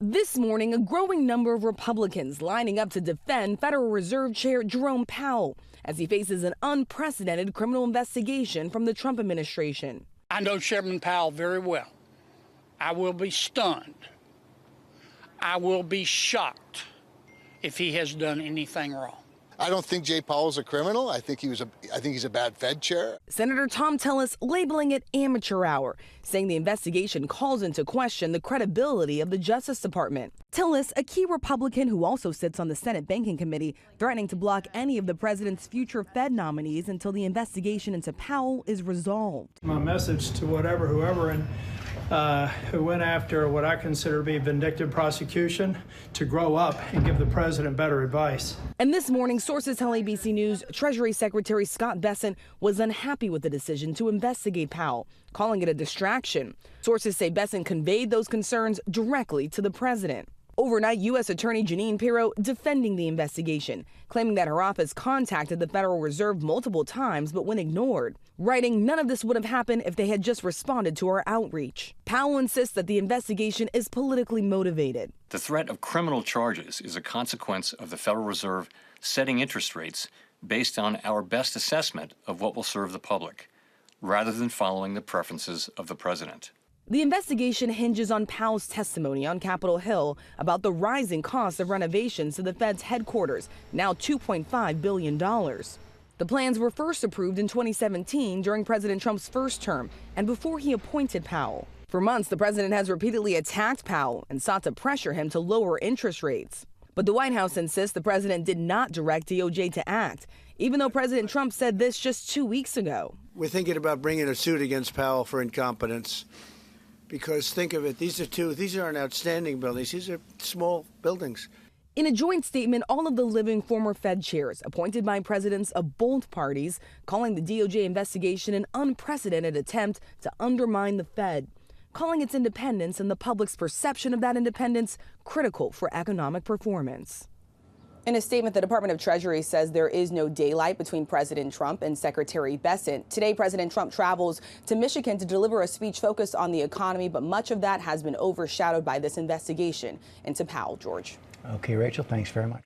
This morning, a growing number of Republicans lining up to defend Federal Reserve Chair Jerome Powell as he faces an unprecedented criminal investigation from the Trump administration. I know Chairman Powell very well. I will be stunned. I will be shocked if he has done anything wrong. I don't think Jay Powell's a criminal. I think he's a bad Fed chair. Senator Tom Tillis labeling it amateur hour, saying the investigation calls into question the credibility of the Justice Department. Tillis, a key Republican who also sits on the Senate Banking Committee, threatening to block any of the president's future Fed nominees until the investigation into Powell is resolved. My message to whoever who went after what I consider to be vindictive prosecution to grow up and give the president better advice. And this morning, sources tell ABC News Treasury Secretary Scott Bessent was unhappy with the decision to investigate Powell, calling it a distraction. Sources say Bessent conveyed those concerns directly to the president. Overnight, U.S. Attorney Jeanine Pirro defending the investigation, claiming that her office contacted the Federal Reserve multiple times but when ignored, writing none of this would have happened if they had just responded to our outreach. Powell insists that the investigation is politically motivated. The threat of criminal charges is a consequence of the Federal Reserve setting interest rates based on our best assessment of what will serve the public, rather than following the preferences of the president. The investigation hinges on Powell's testimony on Capitol Hill about the rising cost of renovations to the Fed's headquarters, now $2.5 billion. The plans were first approved in 2017 during President Trump's first term and before he appointed Powell. For months, the president has repeatedly attacked Powell and sought to pressure him to lower interest rates. But the White House insists the president did not direct DOJ to act, even though President Trump said this just 2 weeks ago. We're thinking about bringing a suit against Powell for incompetence. Because think of it, these aren't outstanding buildings. These are small buildings. In a joint statement, all of the living former Fed chairs, appointed by presidents of both parties, calling the DOJ investigation an unprecedented attempt to undermine the Fed, calling its independence and the public's perception of that independence critical for economic performance. In a statement, the Department of Treasury says there is no daylight between President Trump and Secretary Bessent. Today, President Trump travels to Michigan to deliver a speech focused on the economy, but much of that has been overshadowed by this investigation into Powell. George. Okay, Rachel, thanks very much.